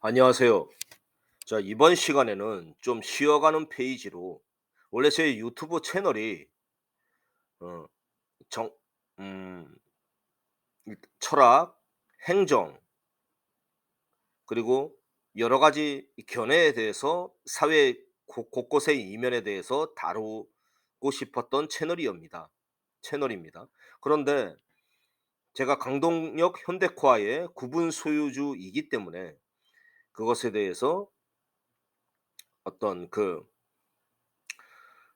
안녕하세요. 자, 이번 시간에는 좀 쉬어가는 페이지로 원래 제 유튜브 채널이 어, 정, 음, 철학, 행정, 그리고 여러 가지 이 견해에 대해서 사회 곳곳의 이면에 대해서 다루고 싶었던 채널입니다. 그런데 제가 강동역 현대코아의 구분 소유주이기 때문에 그것에 대해서 어떤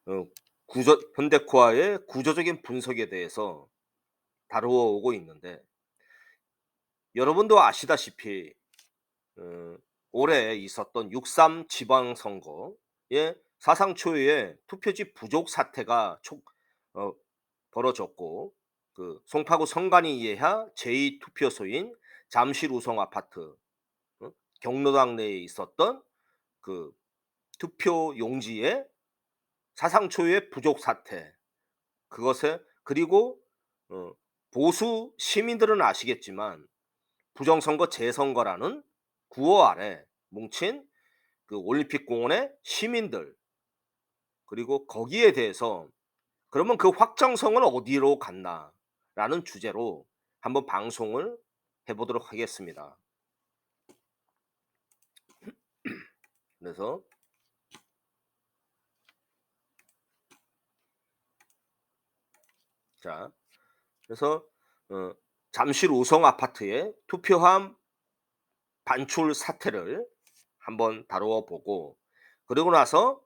어 현대코아의 구조적인 분석에 대해서 다루어 오고 있는데, 여러분도 아시다시피 어 올해 있었던 6.3 지방선거에 사상 초유의 투표지 부족 사태가 어 벌어졌고, 그 송파구 선관위 이하 제2 투표소인 잠실 우성 아파트, 어 경로당 내에 있었던 그 투표 용지의 사상 초유의 부족 사태, 그것에 그리고 어 보수 시민들은 아시겠지만 부정선거 재선거라는 구호 아래 뭉친 그 올림픽 공원의 시민들, 그리고 거기에 대해서 '그러면 그 확장성은 어디로 갔나?'라는 주제로 한번 방송을 해 보도록 하겠습니다. 그래서 자 그래서 어 잠실 우성 아파트의 투표함 반출 사태를 한번 다루어 보고, 그리고 나서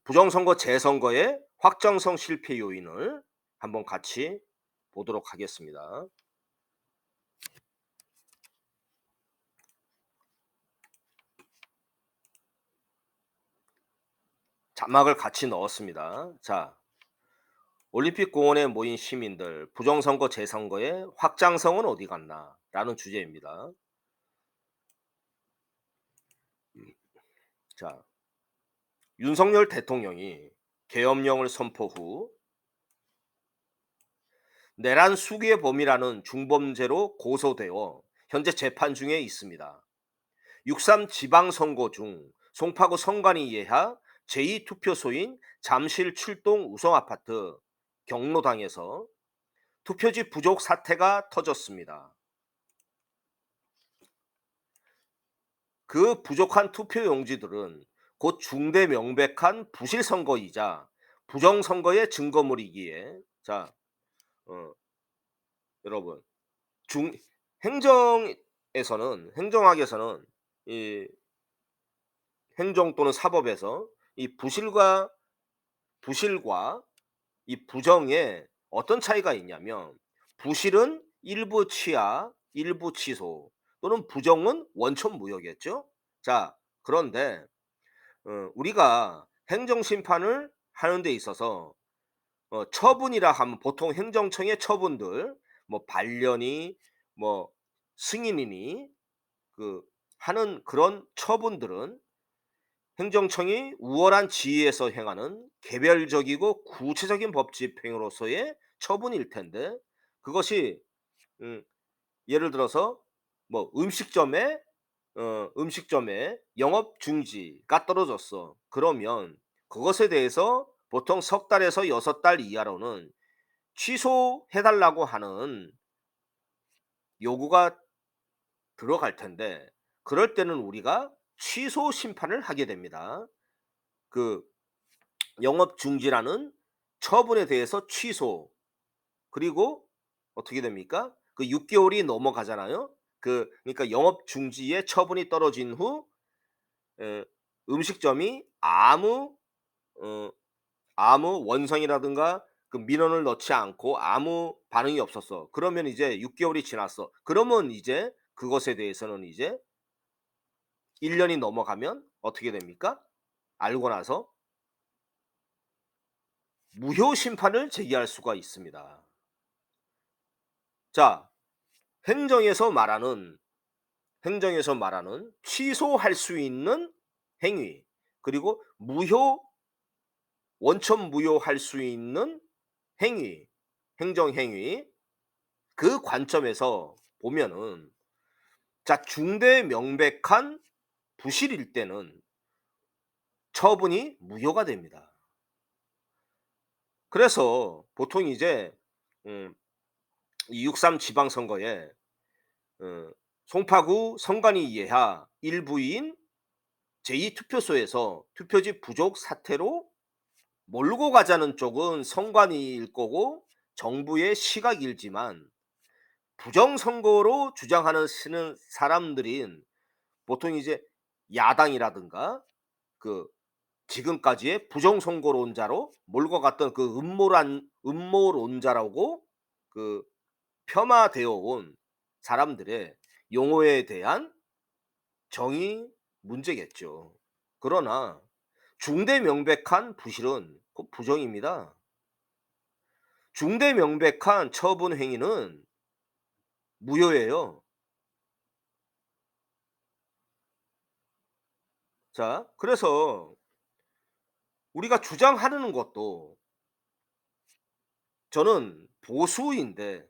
부정선거 재선거의 확정성 실패 요인을 한번 같이 보도록 하겠습니다. 자막을 같이 넣었습니다. 자, 올림픽 공원에 모인 시민들, 부정선거 재선거의 확장성은 어디 갔나? 라는 주제입니다. 자, 윤석열 대통령이 계엄령을 선포 후 내란 수괴 범이라는 중범죄로 고소되어 현재 재판 중에 있습니다. 6.3 지방선거 중 송파구 선관위 예하 제2 투표소인 잠실 출동 우성아파트 경로당에서 투표지 부족 사태가 터졌습니다. 그 부족한 투표 용지들은 곧 중대 명백한 부실 선거이자 부정 선거의 증거물이기에, 자, 어, 여러분, 중 행정학에서는 이 행정 또는 사법에서 이 부실과 이 부정에 어떤 차이가 있냐면, 부실은 일부 취하, 일부 취소, 또는 부정은 원천 무효겠죠. 자, 그런데 우리가 행정 심판을 하는 데 있어서 처분이라 하면 보통 행정청의 처분들, 뭐 반려니, 뭐 승인이니, 그 하는 그런 처분들은 행정청이 우월한 지위에서 행하는 개별적이고 구체적인 법 집행으로서의 처분일 텐데, 그것이 음 예를 들어서 뭐 음식점에 영업 중지가 떨어졌어. 그러면 그것에 대해서 보통 석 달에서 6달 이하로는 취소해 달라고 하는 요구가 들어갈 텐데, 그럴 때는 우리가 취소 심판을 하게 됩니다. 그 영업 중지라는 처분에 대해서 취소, 그리고 어떻게 됩니까? 그 6개월 개월이 넘어가잖아요. 그러니까 영업 중지의 처분이 떨어진 후 에 음식점이 어 아무 원성이라든가 그 민원을 넣지 않고 아무 반응이 없었어. 그러면 이제 6개월 개월이 지났어. 그러면 이제 그것에 대해서는 이제 1년 년이 넘어가면 어떻게 됩니까? 알고 나서 무효 심판을 제기할 수가 있습니다. 자, 행정에서 말하는 취소할 수 있는 행위, 그리고 원천 무효할 수 있는 행위, 행정 행위, 그 관점에서 보면은 자, 중대 명백한 부실일 때는 처분이 무효가 됩니다. 그래서 보통 이제 이 6.3 지방선거에 송파구 선관위 예하 일부인 제2투표소에서 투표지 부족 사태로 몰고 가자는 쪽은 선관위일 거고 정부의 시각이지만 부정선거로 주장하는 쓰는 사람들인 보통 이제 야당이라든가 그 지금까지의 부정선거론자로 몰고 갔던 그 음모론자라고 그 폄하되어 온 사람들의 용어에 대한 정의 문제겠죠. 그러나 중대 명백한 부실은 곧 부정입니다. 중대 명백한 처분 행위는 무효예요. 자, 그래서 우리가 주장하는 것도 저는 보수인데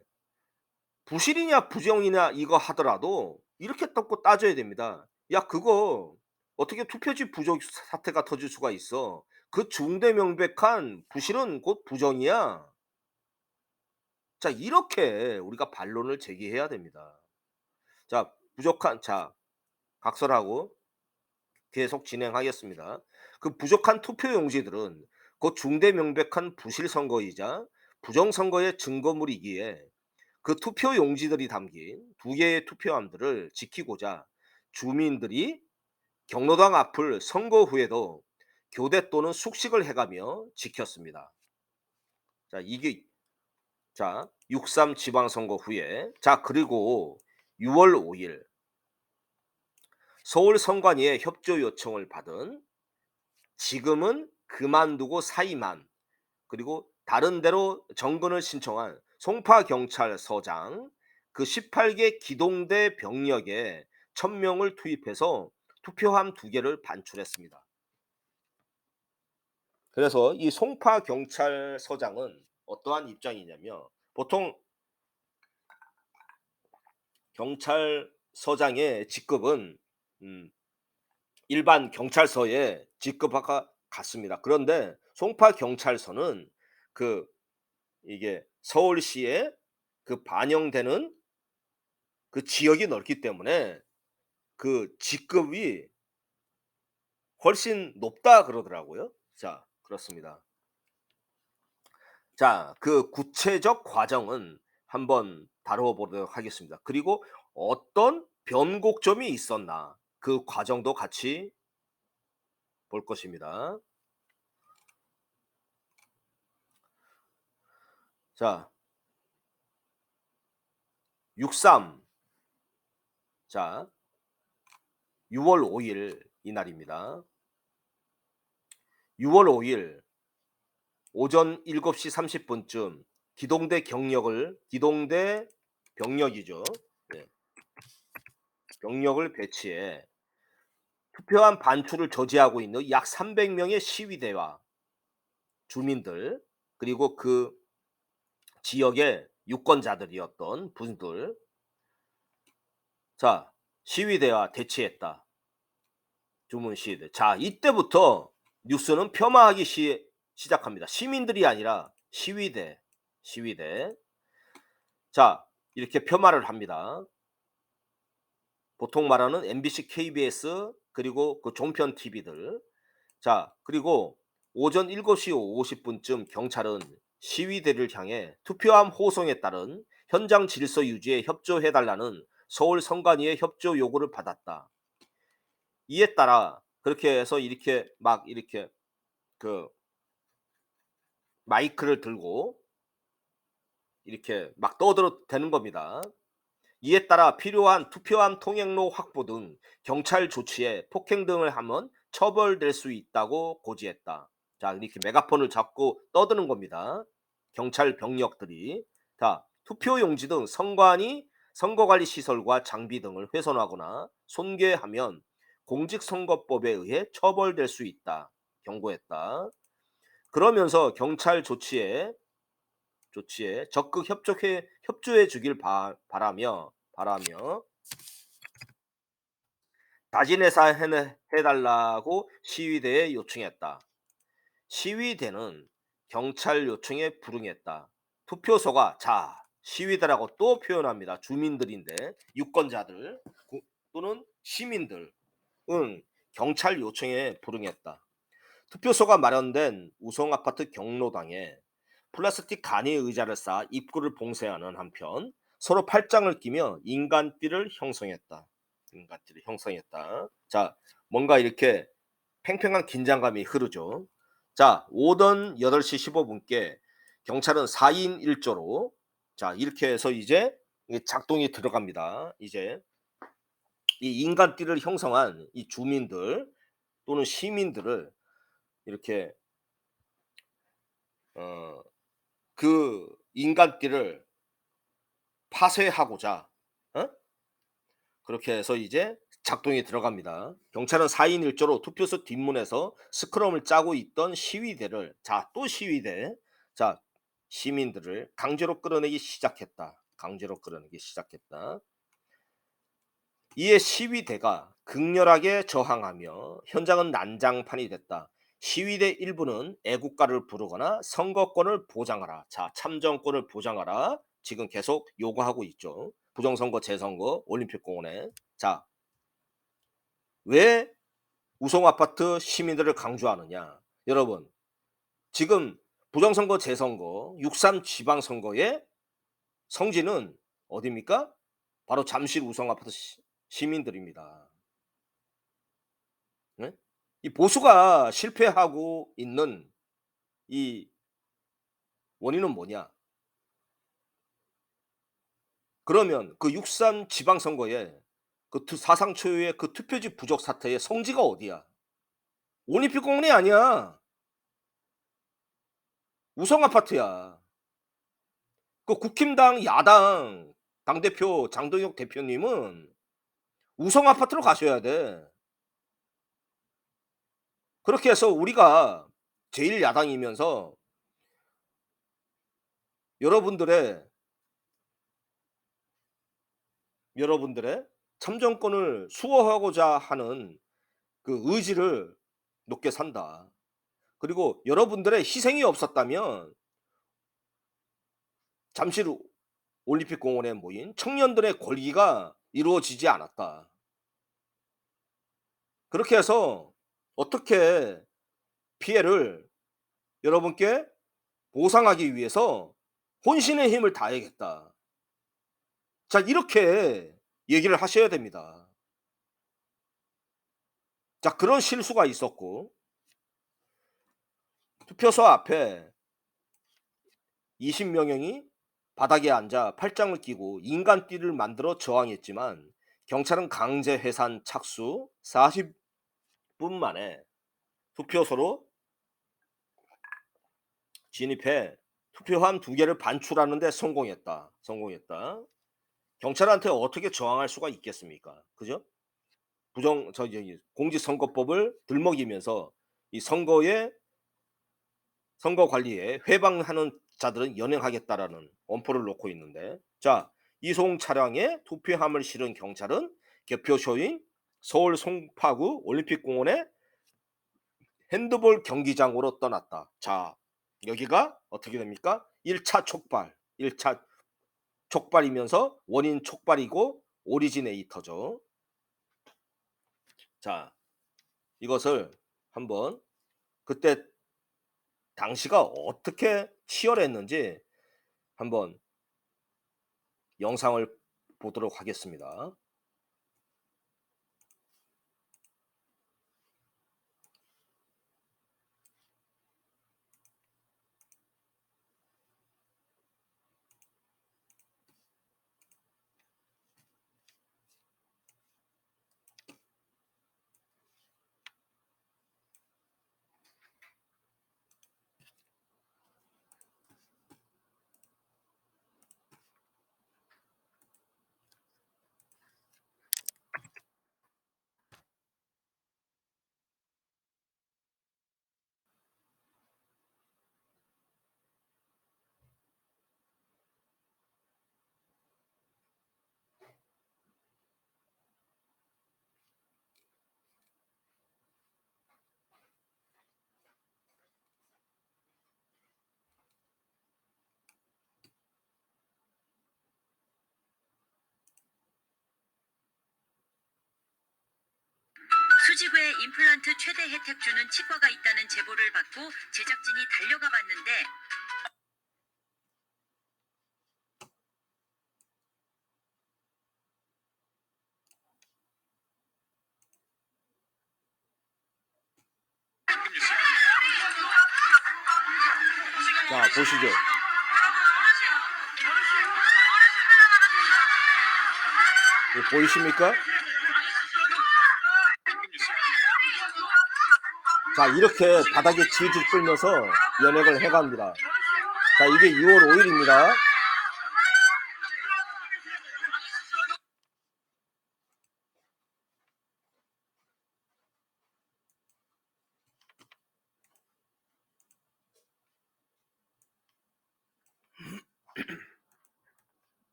부실이냐 부정이냐 이거 하더라도 이렇게 떴고 따져야 됩니다. 야, 그거 어떻게 투표지 부족 사태가 터질 수가 있어? 그 중대 명백한 부실은 곧 부정이야. 자, 이렇게 우리가 반론을 제기해야 됩니다. 자, 부족한 자, 각설하고 계속 진행하겠습니다. 그 부족한 투표 용지들은 곧 중대 명백한 부실 선거이자 부정 선거의 증거물이기에 그 투표 용지들이 담긴 두 개의 투표함들을 지키고자 주민들이 경로당 앞을 선거 후에도 교대 또는 숙식을 해가며 지켰습니다. 자, 이게 6.3 지방선거 후에 그리고 6월 5일 서울 선관위의 협조 요청을 받은 지금은 그만두고 사임한 그리고 다른 데로 정근을 신청한 송파경찰서장 그 18개 기동대 병력에 1000명을 투입해서 투표함 2개를 반출했습니다. 그래서 이 송파경찰서장은 어떠한 입장이냐면 보통 경찰서장의 직급은 일반 경찰서에 직급화가 같습니다. 그런데 송파경찰서는 그 이게 서울시에 그 반영되는 그 지역이 넓기 때문에 그 직급이 훨씬 높다 그러더라고요. 자, 그렇습니다. 자, 그 구체적 과정은 한번 다뤄보도록 하겠습니다. 그리고 어떤 변곡점이 있었나 그 과정도 같이 볼 것입니다. 자, 6.3 자, 6월 5일 이날입니다. 6월 5일 오전 7시 30분쯤 기동대 병력이죠. 네. 병력을 배치해 투표함 반출을 저지하고 있는 약 300명의 시위대와 주민들 그리고 그 지역의 유권자들이었던 분들 시위대와 대치했다. 주문 시위대. 자, 이때부터 뉴스는 폄하하기 시작합니다. 시민들이 아니라 시위대. 자, 이렇게 폄하를 합니다. 보통 말하는 MBC, KBS 그리고 그 종편 TV들. 자, 그리고 오전 7시 50분쯤 경찰은 시위대를 향해 투표함 호송에 따른 현장 질서 유지에 협조해 달라는 서울 선관위의 협조 요구를 받았다. 이에 따라 그렇게 해서 이렇게 막 이렇게 그 마이크를 들고 이렇게 막 떠들어대는 겁니다. 이에 따라 필요한 투표함 통행로 확보 등 경찰 조치에 폭행 등을 하면 처벌될 수 있다고 고지했다. 자, 이렇게 메가폰을 잡고 떠드는 겁니다. 경찰 병력들이. 자, 투표용지 등 선거관리 시설과 장비 등을 훼손하거나 손괴하면 공직선거법에 의해 처벌될 수 있다. 경고했다. 그러면서 경찰 조치에 적극 협조해 주길 바라며 자진해사 해달라고 시위대에 요청했다. 시위대는 경찰 요청에 불응했다. 투표소가 자 시위대라고 또 표현합니다. 주민들인데 유권자들 또는 시민들은 경찰 요청에 불응했다. 투표소가 마련된 우성 아파트 경로당에 플라스틱 간이 의자를 쌓아 입구를 봉쇄하는 한편 서로 팔짱을 끼며 인간띠를 형성했다. 인간띠를 형성했다. 자, 뭔가 이렇게 팽팽한 긴장감이 흐르죠. 자, 오전 8시 15분께 경찰은 4인 1조로 자, 이렇게 해서 이제 작동이 들어갑니다. 이제 이 인간띠를 형성한 이 주민들 또는 시민들을 이렇게 어 그 인간띠를 파쇄하고자 어? 그렇게 해서 이제 작동이 들어갑니다. 경찰은 4인 1조로 투표소 뒷문에서 스크럼을 짜고 있던 시위대를 자 또 시위대 자 시민들을 강제로 끌어내기 시작했다. 강제로 끌어내기 시작했다. 이에 시위대가 극렬하게 저항하며 현장은 난장판이 됐다. 시위대 일부는 애국가를 부르거나 선거권을 보장하라. 자, 참정권을 보장하라. 지금 계속 요구하고 있죠. 부정선거, 재선거, 올림픽공원에. 자, 왜 우성 아파트 시민들을 강조하느냐? 여러분, 지금 부정선거, 재선거, 6.3 지방선거의 성지는 어디입니까? 바로 잠실 우성 아파트 시민들입니다. 네? 이 보수가 실패하고 있는 이 원인은 뭐냐? 그러면 그 6.3 지방선거에 그 사상 초유의 그 투표지 부족 사태의 성지가 어디야? 올림픽공원이 아니야. 우성 아파트야. 그 국힘당 야당 당대표 장동혁 대표님은 우성 아파트로 가셔야 돼. 그렇게 해서 우리가 제1 야당이면서 여러분들의 여러분들의 참정권을 수호하고자 하는 그 의지를 높게 산다. 그리고 여러분들의 희생이 없었다면 잠실 올림픽 공원에 모인 청년들의 권리가 이루어지지 않았다. 그렇게 해서 어떻게 피해를 여러분께 보상하기 위해서 혼신의 힘을 다해야겠다. 자, 이렇게 얘기를 하셔야 됩니다. 자, 그런 실수가 있었고 투표소 앞에 20명이 바닥에 앉아 팔짱을 끼고 인간띠를 만들어 저항했지만 경찰은 강제 해산 착수 40분 만에 투표소로 진입해 투표함 2개를 반출하는 데 성공했다. 성공했다. 경찰한테 어떻게 저항할 수가 있겠습니까? 그죠? 저기 공직선거법을 들먹이면서 이 선거 관리에 회방하는 자들은 연행하겠다라는 엄포를 놓고 있는데 자 이송 차량에 투표함을 실은 경찰은 개표소인 서울 송파구 올림픽공원에 핸드볼 경기장으로 떠났다. 자 여기가 어떻게 됩니까? 1차 촉발 1차 촉발이면서 원인 촉발이고 오리지네이터죠. 자 이것을 한번 그때 당시가 어떻게 치열했는지 한번 영상을 보도록 하겠습니다. 수직 외 임플란트 최대 혜택 주는 치과가 있다는 제보를 받고 제작진이 달려가 봤는데 자, 보시죠. 보이십니까? 자, 이렇게 바닥에 질질 끌면서 연액을 해갑니다. 자, 이게 6월 5일입니다.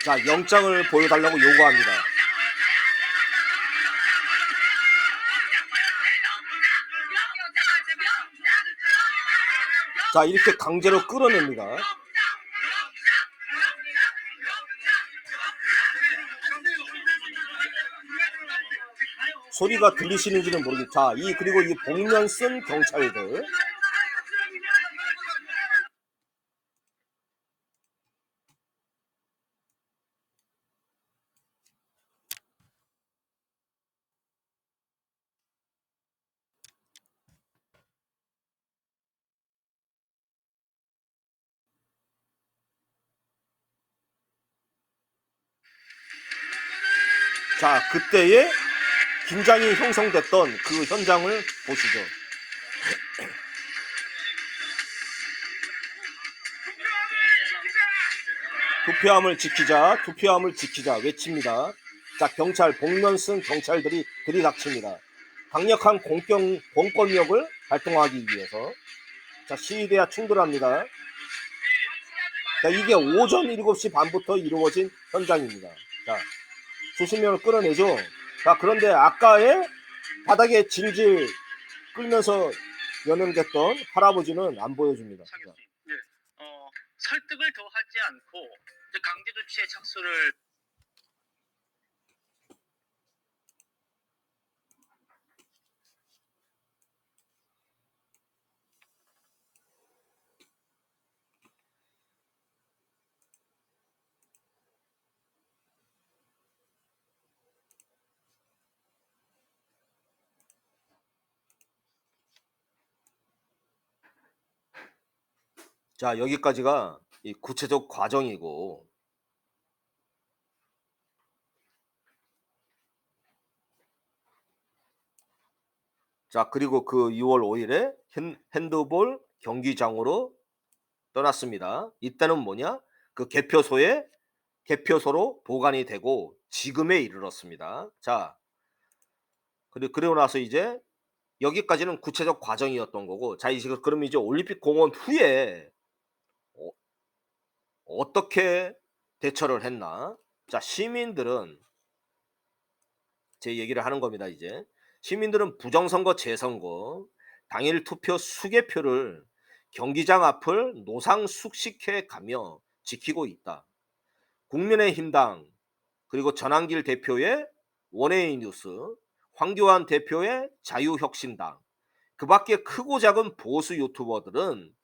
자, 영장을 보여달라고 요구합니다. 자, 이렇게 강제로 끌어냅니다. 소리가 들리시는지는 모르겠. 자, 그리고 이 복면 쓴 경찰들. 자, 그때에 긴장이 형성됐던 그 현장을 보시죠. 투표함을 지키자, 투표함을 지키자 외칩니다. 자, 경찰, 복면 쓴 경찰들이 들이닥칩니다. 강력한 공권력을 발동하기 위해서. 자, 시위대와 충돌합니다. 자, 이게 오전 7시 반부터 이루어진 현장입니다. 자, 수십 명을 끌어내죠. 자, 그런데 아까의 바닥에 질질 끌면서 연행됐던 할아버지는 안 보여줍니다. 자. 네. 설득을 더 하지 않고 강제 조치에 착수를. 자, 여기까지가 이 구체적 과정이고, 자, 그리고 그 6월 5일에 핸드볼 경기장으로 떠났습니다. 이때는 뭐냐? 그 개표소로 보관이 되고 지금에 이르렀습니다. 자, 그리고 나서 이제 여기까지는 구체적 과정이었던 거고, 자, 이제 그럼 이제 올림픽 공원 후에 어떻게 대처를 했나? 자, 시민들은 제 얘기를 하는 겁니다. 이제 시민들은 부정선거 재선거 당일 투표 수개표를 경기장 앞을 노상숙식해 가며 지키고 있다. 국민의힘당, 그리고 전한길 대표의 원웨이 뉴스, 황교안 대표의 자유혁신당, 그 밖에 크고 작은 보수 유튜버들은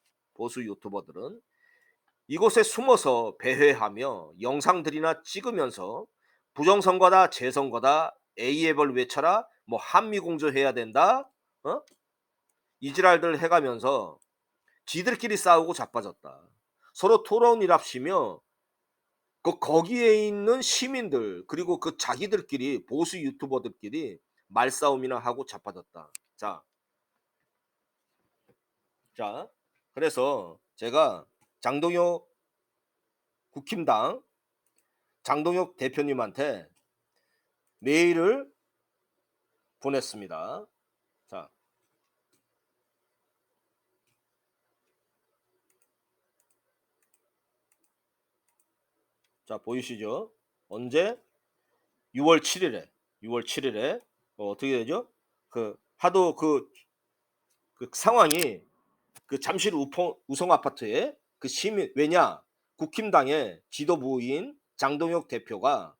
이곳에 숨어서 배회하며 영상들이나 찍으면서 부정선거다, 재선거다, A앱을 외쳐라, 뭐 한미공조 해야 된다, 이지랄들 해가면서 지들끼리 싸우고 자빠졌다. 서로 토론이랍시며 거기에 있는 시민들, 그리고 그 자기들끼리 보수 유튜버들끼리 말싸움이나 하고 자빠졌다. 자, 그래서 제가 장동혁 국힘당 장동혁 대표님한테 메일을 보냈습니다. 자, 보이시죠? 언제? 6월 7일에 6월 7일에 어떻게 되죠? 하도 그 상황이 잠실 우성 아파트에 시민 왜냐? 국힘당의 지도부인 장동혁 대표가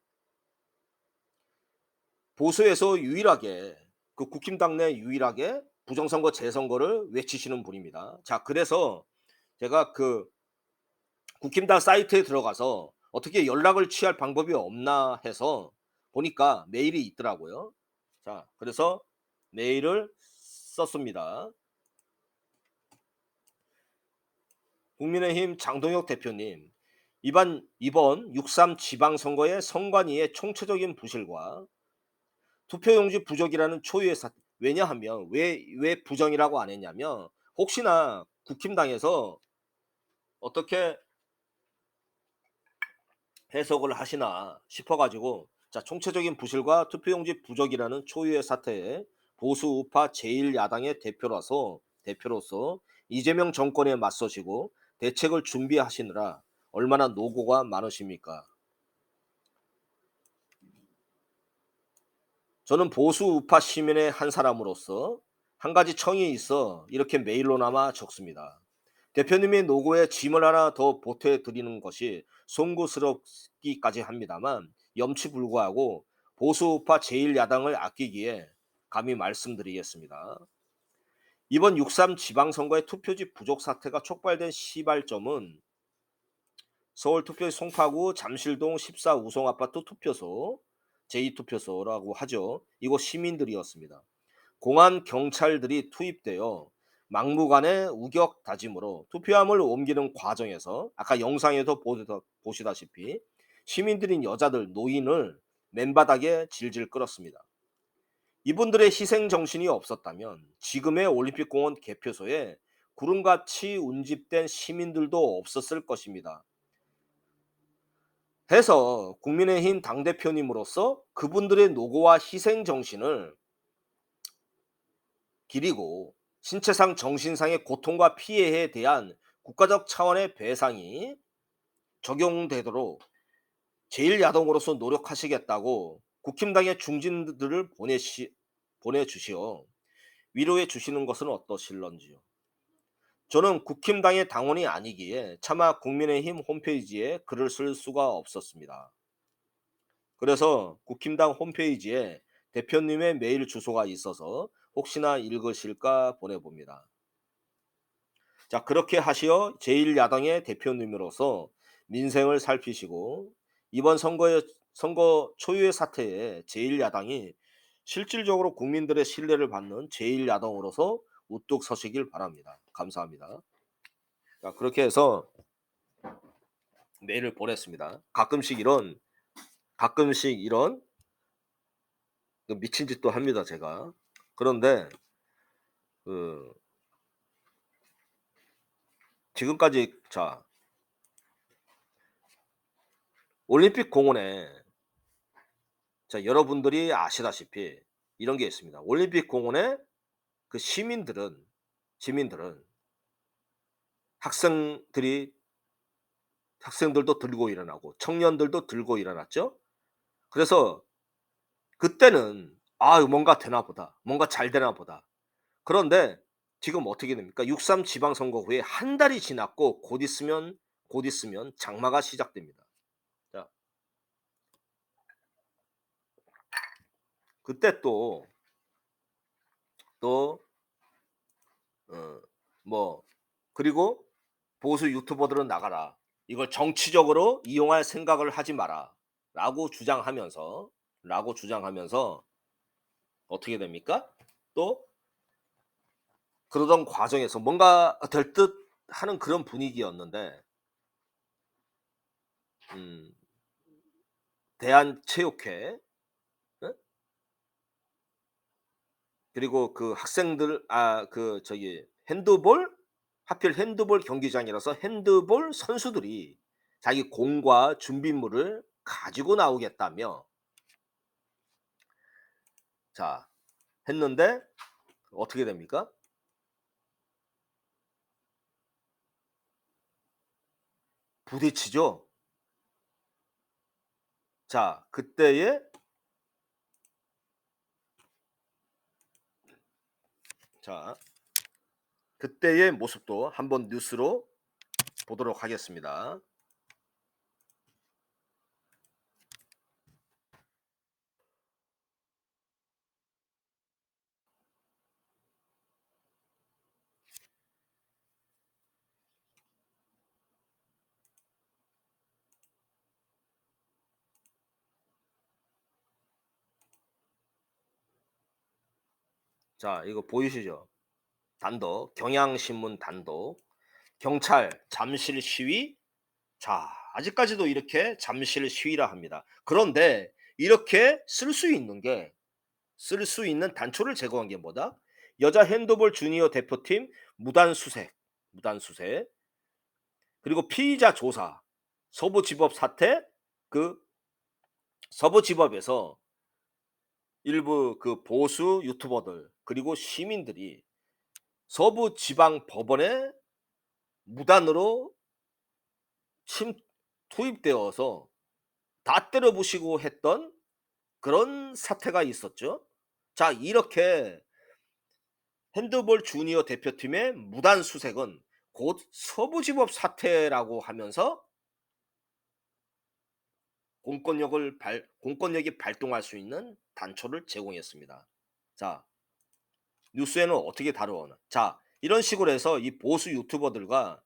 보수에서 유일하게 국힘당 내 유일하게 부정선거 재선거를 외치시는 분입니다. 자, 그래서 제가 국힘당 사이트에 들어가서 어떻게 연락을 취할 방법이 없나 해서 보니까 메일이 있더라고요. 자, 그래서 메일을 썼습니다. 국민의힘 장동혁 대표님, 이번 6.3 지방선거의 선관위의 총체적인 부실과 투표용지 부족이라는 초유의 사태. 왜냐하면 왜 부정이라고 안 했냐면 혹시나 국힘당에서 어떻게 해석을 하시나 싶어 가지고, 자, 총체적인 부실과 투표용지 부족이라는 초유의 사태에 보수 우파 제1야당의 대표로서 이재명 정권에 맞서시고 대책을 준비하시느라 얼마나 노고가 많으십니까? 저는 보수 우파 시민의 한 사람으로서 한 가지 청이 있어 이렇게 메일로나마 적습니다. 대표님의 노고에 짐을 하나 더 보태드리는 것이 송구스럽기까지 합니다만 염치불구하고 보수 우파 제1야당을 아끼기에 감히 말씀드리겠습니다. 이번 6.3 지방선거의 투표지 부족 사태가 촉발된 시발점은 서울투표지 송파구 잠실동 14 우성아파트 투표소 제2투표소라고 하죠. 이곳 시민들이었습니다. 공안 경찰들이 투입되어 막무가내 우격 다짐으로 투표함을 옮기는 과정에서 아까 영상에도 보시다시피 시민들인 여자들, 노인을 맨바닥에 질질 끌었습니다. 이분들의 희생 정신이 없었다면 지금의 올림픽공원 개표소에 구름같이 운집된 시민들도 없었을 것입니다. 해서 국민의힘 당대표님으로서 그분들의 노고와 희생 정신을 기리고 신체상 정신상의 고통과 피해에 대한 국가적 차원의 배상이 적용되도록 제1야당으로서 노력하시겠다고 국힘당의 중진들을 보내주시어 위로해 주시는 것은 어떠실런지요. 저는 국힘당의 당원이 아니기에 차마 국민의힘 홈페이지에 글을 쓸 수가 없었습니다. 그래서 국힘당 홈페이지에 대표님의 메일 주소가 있어서 혹시나 읽으실까 보내봅니다. 자, 그렇게 하시어 제1야당의 대표님으로서 민생을 살피시고 이번 선거 초유의 사태에 제1야당이 실질적으로 국민들의 신뢰를 받는 제1야당으로서 우뚝 서시길 바랍니다. 감사합니다. 자, 그렇게 해서 메일을 보냈습니다. 가끔씩 이런 미친 짓도 합니다, 제가. 그런데 지금까지, 자, 올림픽 공원에, 자, 여러분들이 아시다시피 이런 게 있습니다. 올림픽 공원에 시민들은 학생들도 들고 일어나고 청년들도 들고 일어났죠. 그래서 그때는 뭔가 되나 보다. 뭔가 잘 되나 보다. 그런데 지금 어떻게 됩니까? 6.3 지방선거 후에 한 달이 지났고 곧 있으면 장마가 시작됩니다. 자, 그때 또 그리고 보수 유튜버들은 나가라. 이걸 정치적으로 이용할 생각을 하지 마라. 라고 주장하면서 어떻게 됩니까? 또 그러던 과정에서 뭔가 될 듯 하는 그런 분위기였는데 대한체육회, 예? 그리고 학생들 하필 핸드볼 경기장이라서 핸드볼 선수들이 자기 공과 준비물을 가지고 나오겠다며, 자, 했는데 어떻게 됩니까? 부딪히죠. 자, 그때에 자, 그때의 모습도 한번 뉴스로 보도록 하겠습니다. 자, 이거 보이시죠? 단독, 경향신문 단독, 경찰 잠실 시위. 자, 아직까지도 이렇게 잠실 시위라 합니다. 그런데 이렇게 쓸 수 있는 단초를 제공한 게 뭐다? 여자 핸드볼 주니어 대표팀 무단수색, 무단수색. 그리고 피의자 조사, 서부지법 사태, 그 서부지법에서 일부 그 보수 유튜버들 그리고 시민들이 서부지방법원에 무단으로 투입되어서 다 때려부시고 했던 그런 사태가 있었죠. 자, 이렇게 핸드볼 주니어 대표팀의 무단 수색은 곧 서부지법 사태라고 하면서 공권력이 발동할 수 있는 단초를 제공했습니다. 자, 뉴스에는 어떻게 다루어나? 자, 이런 식으로 해서 이 보수 유튜버들과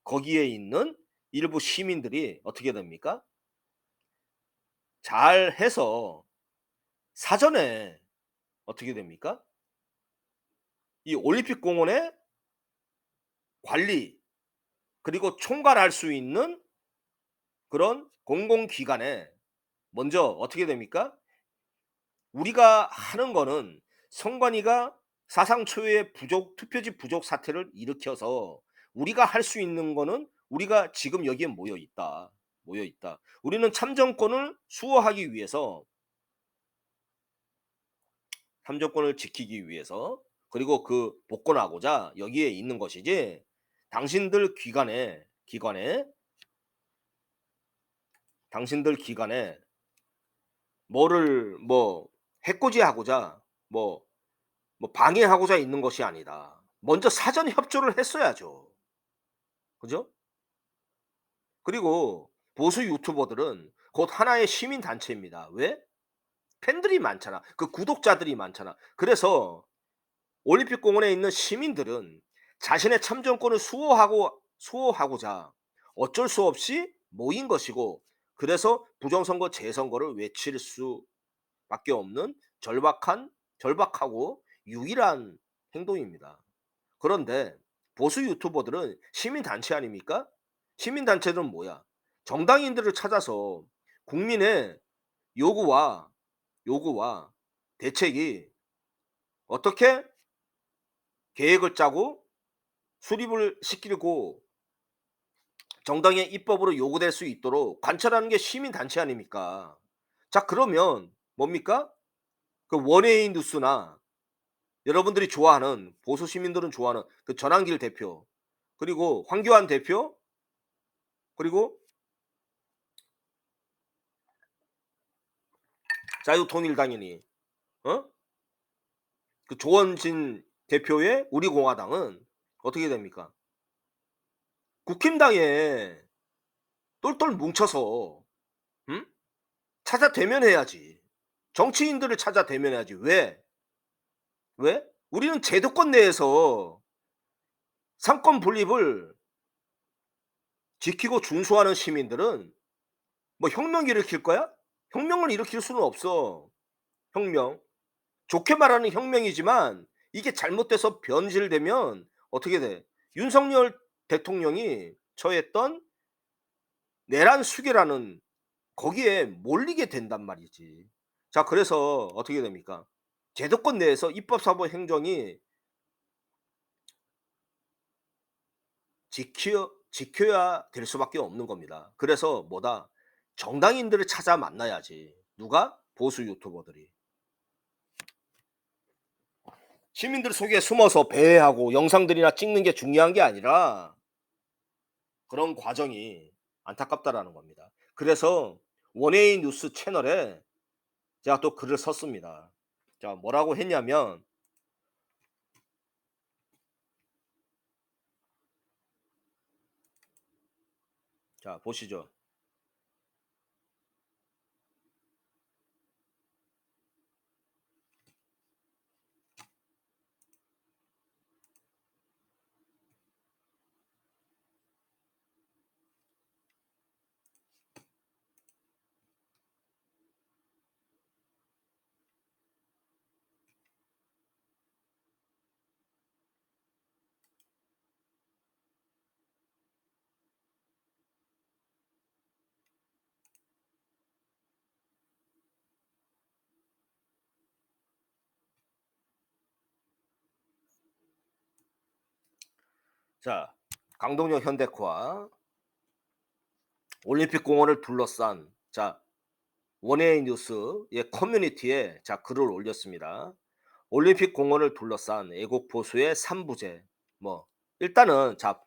거기에 있는 일부 시민들이 어떻게 됩니까? 잘 해서 사전에 어떻게 됩니까? 이 올림픽 공원의 관리 그리고 총괄할 수 있는 그런 공공기관에 먼저 어떻게 됩니까? 우리가 하는 거는 선관위가 사상 초유의 투표지 부족 사태를 일으켜서 우리가 할 수 있는 거는 우리가 지금 여기에 모여 있다. 모여 있다. 우리는 참정권을 수호하기 위해서 참정권을 지키기 위해서 그리고 그 복권하고자 여기에 있는 것이지 당신들 기관에 뭐를 해코지하고자 방해하고자 있는 것이 아니다. 먼저 사전 협조를 했어야죠. 그죠? 그리고 보수 유튜버들은 곧 하나의 시민 단체입니다. 왜? 팬들이 많잖아. 그 구독자들이 많잖아. 그래서 올림픽 공원에 있는 시민들은 자신의 참정권을 수호하고자 어쩔 수 없이 모인 것이고, 그래서 부정선거 재선거를 외칠 수밖에 없는 절박하고 유일한 행동입니다. 그런데 보수 유튜버들은 시민단체 아닙니까? 시민단체는 뭐야? 정당인들을 찾아서 국민의 요구와 대책이 어떻게 계획을 짜고 수립을 시키고 정당의 입법으로 요구될 수 있도록 관철하는 게 시민단체 아닙니까? 자, 그러면 뭡니까? 그 원웨이 뉴스나 여러분들이 좋아하는 보수 시민들은 좋아하는 그 전한길 대표 그리고 황교안 대표 그리고 자유통일당연히 그 조원진 대표의 우리공화당은 어떻게 됩니까? 국힘당에 똘똘 뭉쳐서 찾아 대면해야지. 정치인들을 찾아 대면해야지. 왜? 왜? 우리는 제도권 내에서 상권 분립을 지키고 준수하는 시민들은 혁명 일으킬 거야? 혁명을 일으킬 수는 없어. 혁명. 좋게 말하는 혁명이지만 이게 잘못돼서 변질되면 어떻게 돼? 윤석열 대통령이 처했던 내란 수계라는 거기에 몰리게 된단 말이지. 자, 그래서 어떻게 됩니까? 제도권 내에서 입법사법 행정이 지켜야 될 수밖에 없는 겁니다. 그래서 정당인들을 찾아 만나야지. 누가? 보수 유튜버들이. 시민들 속에 숨어서 배회하고 영상들이나 찍는 게 중요한 게 아니라 그런 과정이 안타깝다라는 겁니다. 그래서 원웨이 뉴스 채널에 제가 또 글을 썼습니다. 자, 뭐라고 했냐면 자, 보시죠. 자, 강동역 현대코아 올림픽 공원을 둘러싼 자 원웨이 뉴스의 커뮤니티에 자 글을 올렸습니다. 올림픽 공원을 둘러싼 애국 보수의 3부제. 뭐 일단은 자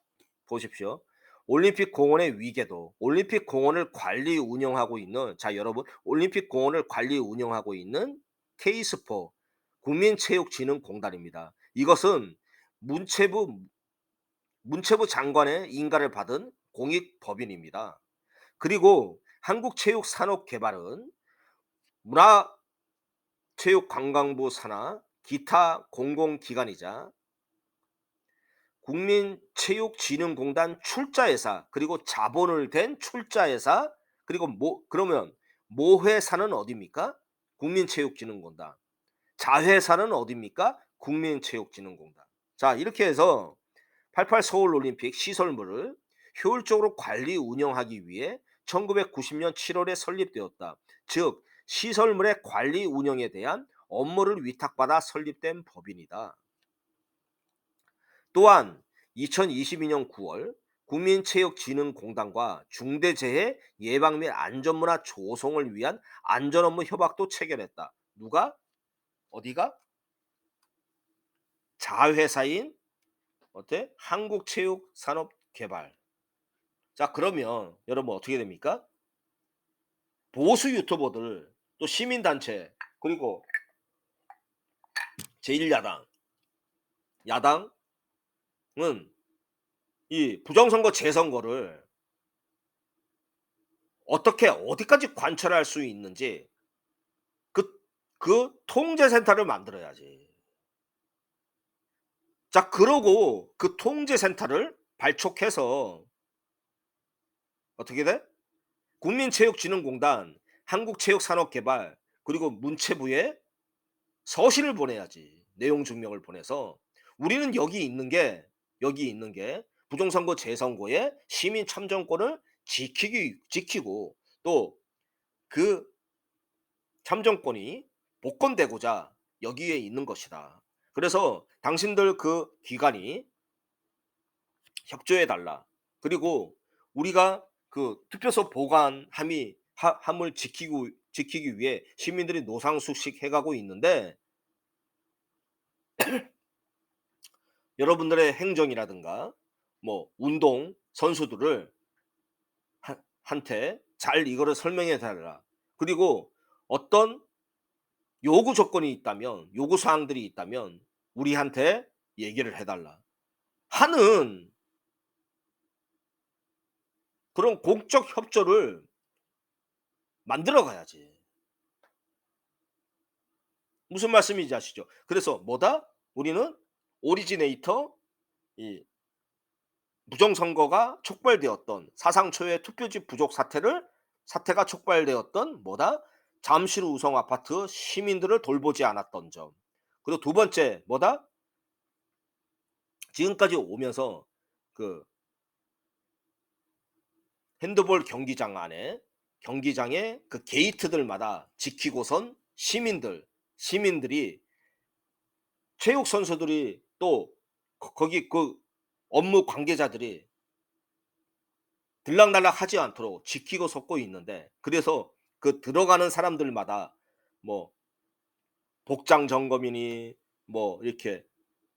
보십시오. 올림픽 공원의 위계도 올림픽 공원을 관리 운영하고 있는 자 여러분 올림픽 공원을 관리 운영하고 있는 K스포 국민체육진흥공단입니다. 이것은 문체부 문체부 장관의 인가를 받은 공익법인입니다. 그리고 한국체육산업개발은 문화체육관광부 산하 기타 공공기관이자 국민체육진흥공단 출자회사 그리고 자본을 댄 출자회사 그리고 그러면 모회사는 어디입니까? 국민체육진흥공단. 자회사는 어디입니까? 국민체육진흥공단. 자 이렇게 해서 88 서울올림픽 시설물을 효율적으로 관리 운영하기 위해 1990년 7월에 설립되었다. 즉 시설물의 관리 운영에 대한 업무를 위탁받아 설립된 법인이다. 또한 2022년 9월 국민체육진흥공단과 중대재해 예방 및 안전문화 조성을 위한 안전업무 협약도 체결했다. 누가? 어디가? 자회사인 어때? 한국체육산업개발. 자 그러면 여러분 어떻게 됩니까? 보수 유튜버들 또 시민단체 그리고 제1야당 야당은 이 부정선거 재선거를 어떻게 어디까지 관철할 수 있는지 그 통제센터를 만들어야지. 자 그러고 그 통제센터를 발족해서 어떻게 돼? 국민체육진흥공단, 한국체육산업개발 그리고 문체부에 서신을 보내야지. 내용 증명을 보내서 우리는 여기 있는 게 부정선거 재선거의 시민 참정권을 지키고 또 그 참정권이 복권되고자 여기에 있는 것이다. 그래서 당신들 그 기관이 협조해 달라. 그리고 우리가 그 투표소 함을 지키기 위해 시민들이 노상숙식 해가고 있는데 여러분들의 행정이라든가 뭐 운동 선수들을 한테 잘 이거를 설명해 달라. 그리고 어떤 요구 조건이 있다면 요구 사항들이 있다면 우리한테 얘기를 해달라 하는 그런 공적 협조를 만들어 가야지. 무슨 말씀인지 아시죠? 그래서 뭐다? 우리는 오리지네이터 이 부정선거가 촉발되었던 사상 초유의 투표지 부족 사태가 촉발되었던 뭐다? 잠실 우성 아파트 시민들을 돌보지 않았던 점. 그리고 두 번째 뭐다? 지금까지 오면서 그 핸드볼 경기장의 그 게이트들마다 지키고선 시민들이 체육 선수들이 또 거기 그 업무 관계자들이 들락날락 하지 않도록 지키고 섰고 있는데 그래서 그 들어가는 사람들마다 뭐 복장 점검이니 뭐 이렇게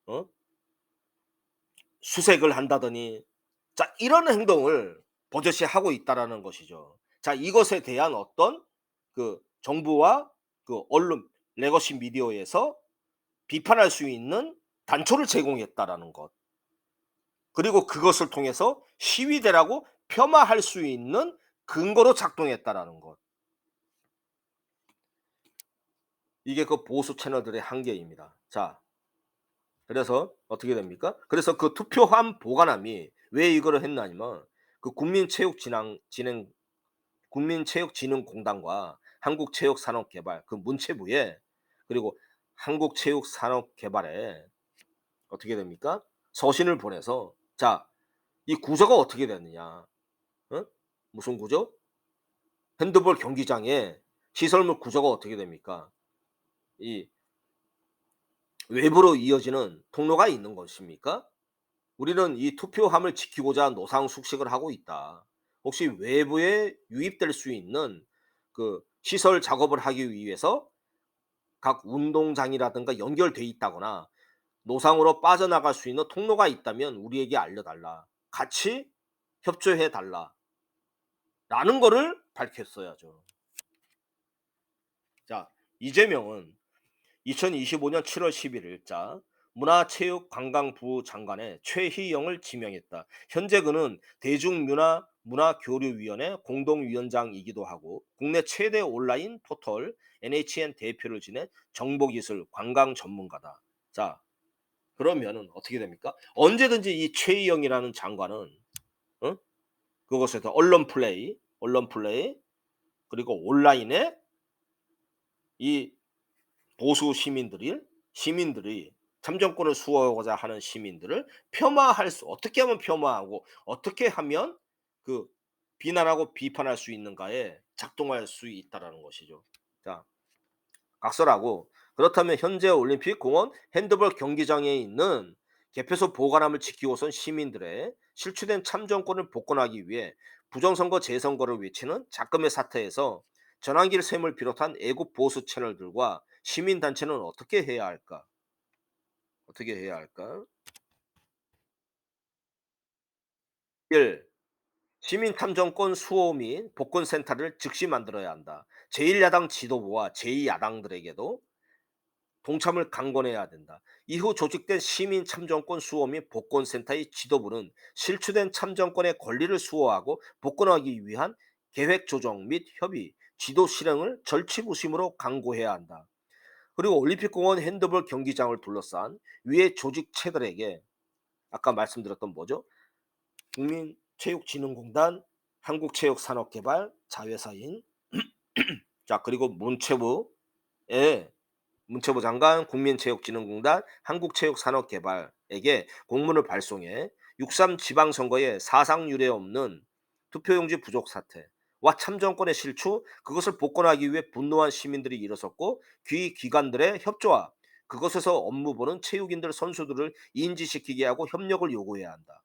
어? 수색을 한다더니 자 이런 행동을 버젓이 하고 있다라는 것이죠. 자 이것에 대한 어떤 그 정부와 그 언론 레거시 미디어에서 비판할 수 있는 단초를 제공했다라는 것. 그리고 그것을 통해서 시위대라고 폄하할 수 있는 근거로 작동했다라는 것. 이게 그 보수 채널들의 한계입니다. 자, 그래서 어떻게 됩니까? 그래서 그 투표함 보관함이 왜 이거를 했냐면 그 국민체육진흥공단과 한국체육산업개발 그 문체부에 그리고 한국체육산업개발에 어떻게 됩니까? 서신을 보내서 자, 이 구조가 어떻게 됐느냐? 어? 무슨 구조? 핸드볼 경기장에 시설물 구조가 어떻게 됩니까? 이 외부로 이어지는 통로가 있는 것입니까? 우리는 이 투표함을 지키고자 노상 숙식을 하고 있다. 혹시 외부에 유입될 수 있는 그 시설 작업을 하기 위해서 각 운동장이라든가 연결돼 있다거나 노상으로 빠져나갈 수 있는 통로가 있다면 우리에게 알려달라. 같이 협조해 달라. 라는 거를 밝혔어야죠. 자, 이재명은 2025년 7월 11일 자 문화체육관광부 장관에 최희영을 지명했다. 현재 그는 대중문화교류위원회 공동위원장이기도 하고 국내 최대 온라인 포털 NHN 대표를 지낸 정보기술 관광 전문가다. 자, 그러면은 어떻게 됩니까? 언제든지 이 최희영이라는 장관은 어? 그것에서 언론 플레이 그리고 온라인에 이 보수 시민들이 참정권을 수호하고자 하는 시민들을 어떻게 하면 폄하하고 어떻게 하면 그 비난하고 비판할 수 있는가에 작동할 수 있다라는 것이죠. 자, 각설하고 그렇다면 현재 올림픽 공원 핸드볼 경기장에 있는 개표소 보관함을 지키고선 시민들의 실추된 참정권을 복권하기 위해 부정선거 재선거를 외치는 작금의 사태에서 전환길 셈을 비롯한 애국 보수 채널들과 시민단체는 어떻게 해야 할까? 어떻게 해야 할까? 1. 시민 탐정권 수호 및 복권센터를 즉시 만들어야 한다. 제1야당 지도부와 제2야당들에게도 동참을 강권해야 된다. 이후 조직된 시민 참정권 수호 및 복권센터의 지도부는 실추된 참정권의 권리를 수호하고 복권하기 위한 계획 조정 및 협의, 지도 실행을 절치부심으로 강구해야 한다. 그리고 올림픽공원 핸드볼 경기장을 둘러싼 위의 조직체들에게 아까 말씀드렸던 뭐죠? 국민체육진흥공단, 한국체육산업개발, 자회사인 자 그리고 문체부 장관, 국민체육진흥공단, 한국체육산업개발에게 공문을 발송해 6.3 지방선거에 사상 유례 없는 투표용지 부족 사태와 참정권의 실추, 그것을 복권하기 위해 분노한 시민들이 일어섰고 기관들의 협조와 그것에서 업무 보는 체육인들 선수들을 인지시키게 하고 협력을 요구해야 한다.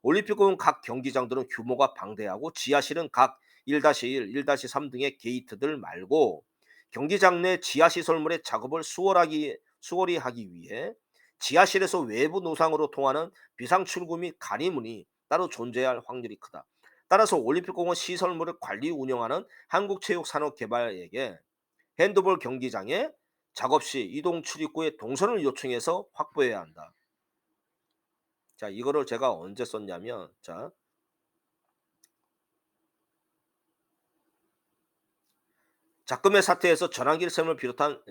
올림픽공원 각 경기장들은 규모가 방대하고 지하실은 각 1-1, 1-3 등의 게이트들 말고 경기장 내 지하시설물의 작업을 수월히 하기 위해 지하실에서 외부 노상으로 통하는 비상출구 및 가리문이 따로 존재할 확률이 크다. 따라서 올림픽공원 시설물을 관리 운영하는 한국체육산업개발에게 핸드볼 경기장에 작업 시 이동 출입구에 동선을 요청해서 확보해야 한다. 자, 이거를 제가 언제 썼냐면 자 작금의 사태에서 전환길 셈을 비롯한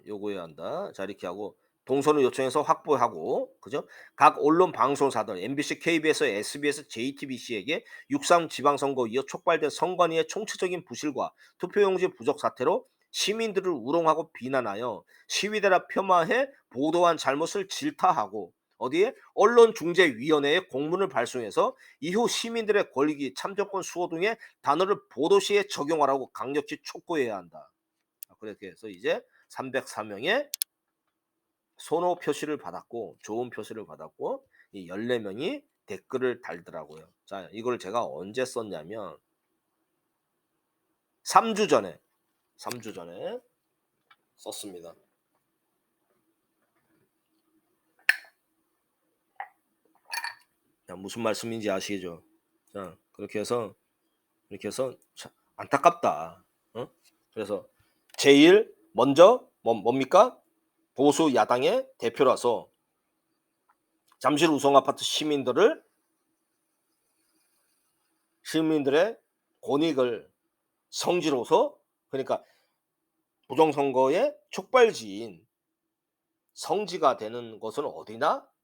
요구해야 한다. 자, 이렇게 하고 동선을 요청해서 확보하고 그죠? 각 언론 방송사들 MBC, KBS, SBS, JTBC에게 6.3 지방선거 이어 촉발된 선관위의 총체적인 부실과 투표용지 부족 사태로 시민들을 우롱하고 비난하여 시위대라 폄하해 보도한 잘못을 질타하고 어디에 언론중재위원회에 공문을 발송해서 이후 시민들의 권익이 참정권 수호 등의 단어를 보도 시에 적용하라고 강력히 촉구해야 한다. 그렇게 해서 이제 304명의 선호 표시를 받았고 좋은 표시를 받았고 이 14명이 댓글을 달더라고요. 자, 이걸 제가 언제 썼냐면 3주 전에 썼습니다. 자, 무슨 말씀인지 아시죠? 자, 그렇게 해서 참 안타깝다. 어? 그래서 제일 먼저 뭡니까? 보수 야당의 대표라서 잠실 우성 아파트 시민들을 시민들의 권익을 성지로서, 그러니까 부정선거의 촉발지인 성지가 되는 것은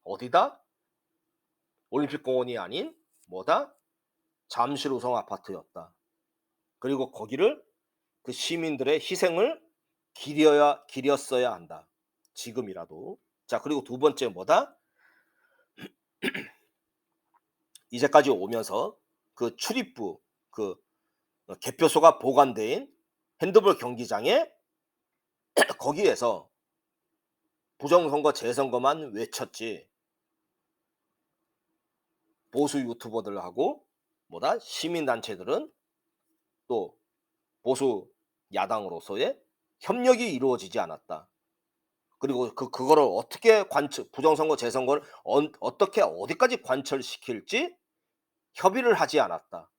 어디다? 올림픽공원이 아닌 뭐다? 잠실우성 아파트였다. 그리고 거기를 그 시민들의 희생을 기렸어야 한다. 지금이라도. 자, 그리고 두 번째 뭐다? 이제까지 오면서 그 출입부, 그 개표소가 보관된 핸드볼 경기장에 거기에서 부정선거 재선거만 외쳤지, 보수 유튜버들하고 뭐다? 시민단체들은 또 보수 야당으로서의 협력이 이루어지지 않았다. 그리고 그거를 어떻게 부정선거 재선거를 어떻게 어디까지 관철시킬지 협의를 하지 않았다.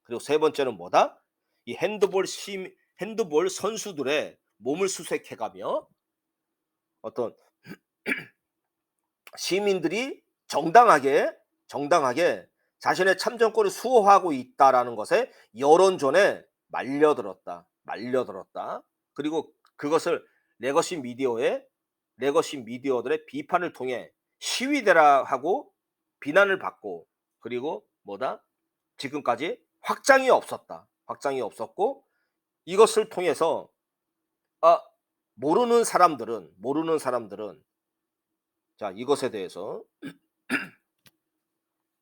그리고 세 번째는 뭐다? 이 핸드볼 선수들의 몸을 수색해가며 어떤 시민들이 정당하게 자신의 참정권을 수호하고 있다라는 것에 여론전에 말려들었다. 그리고 그것을 레거시 미디어들의 비판을 통해 시위대라 하고 비난을 받고, 그리고 뭐다? 지금까지 확장이 없었고, 이것을 통해서 모르는 사람들은 자, 이것에 대해서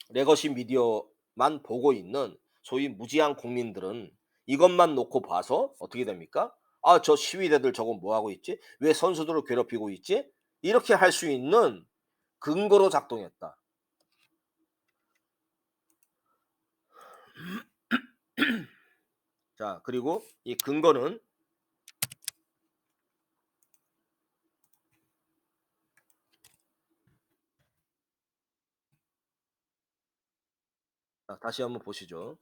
레거시 미디어만 보고 있는 소위 무지한 국민들은 이것만 놓고 봐서 어떻게 됩니까? 저 시위대들 저건 뭐 하고 있지? 왜 선수들을 괴롭히고 있지? 이렇게 할 수 있는 근거로 작동했다. 자, 그리고 이 근거는 다시 한번 보시죠.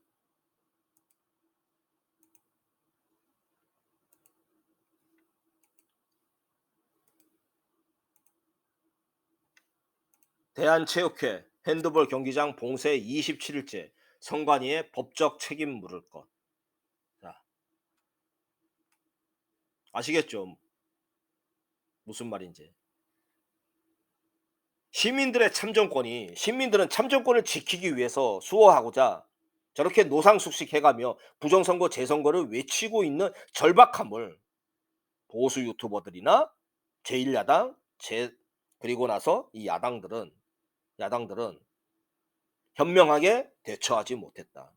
대한체육회 핸드볼 경기장 봉쇄 27일째, 선관위의 법적 책임 물을 것. 자, 아시겠죠? 무슨 말인지. 시민들은 참정권을 지키기 위해서 수호하고자 저렇게 노상숙식해가며 부정선거 재선거를 외치고 있는 절박함을 보수 유튜버들이나 제1야당 그리고 나서 이 야당들은 현명하게 대처하지 못했다.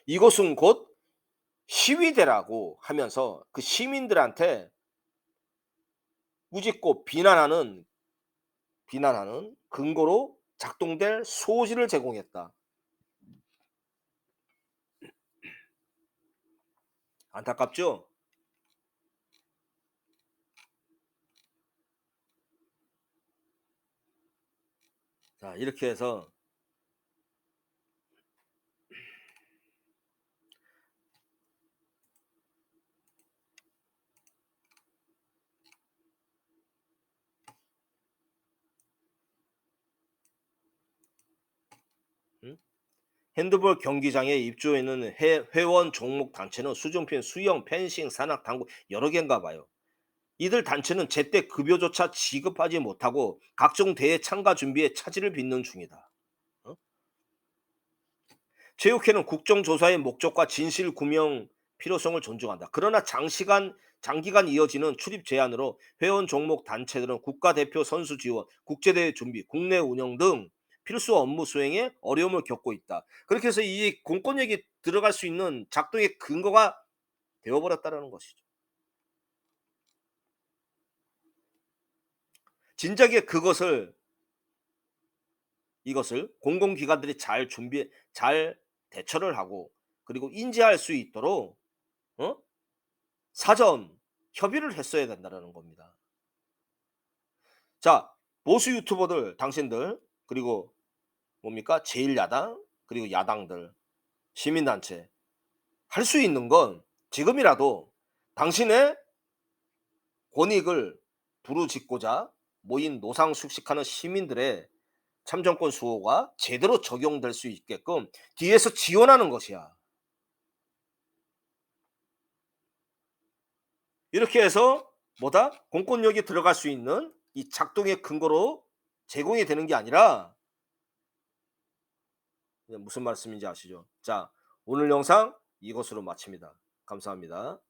이것은 곧 시위대라고 하면서 그 시민들한테 꾸짖고 비난하는 근거로 작동될 소지를 제공했다. 안타깝죠? 자, 이렇게 해서 핸드볼 경기장에 입주해 있는 회원 종목 단체는 수중편, 수영, 펜싱, 산악, 당구 여러 개인가 봐요. 이들 단체는 제때 급여조차 지급하지 못하고 각종 대회 참가 준비에 차질을 빚는 중이다. 체육회는 국정조사의 목적과 진실 규명 필요성을 존중한다. 그러나 장기간 이어지는 출입 제한으로 회원 종목 단체들은 국가대표 선수 지원, 국제대회 준비, 국내 운영 등 필수 업무 수행에 어려움을 겪고 있다. 그렇게 해서 이 공권력이 들어갈 수 있는 작동의 근거가 되어버렸다는 것이죠. 진작에 이것을 공공기관들이 잘 대처를 하고, 그리고 인지할 수 있도록 사전 협의를 했어야 된다는 겁니다. 자, 보수 유튜버들, 당신들, 그리고 뭡니까? 제1야당, 그리고 야당들, 시민단체, 할 수 있는 건 지금이라도 당신의 권익을 부르짖고자 모인 노상숙식하는 시민들의 참정권 수호가 제대로 적용될 수 있게끔 뒤에서 지원하는 것이야. 이렇게 해서 뭐다? 공권력이 들어갈 수 있는 이 작동의 근거로 제공이 되는 게 아니라, 무슨 말씀인지 아시죠? 자, 오늘 영상 이것으로 마칩니다. 감사합니다.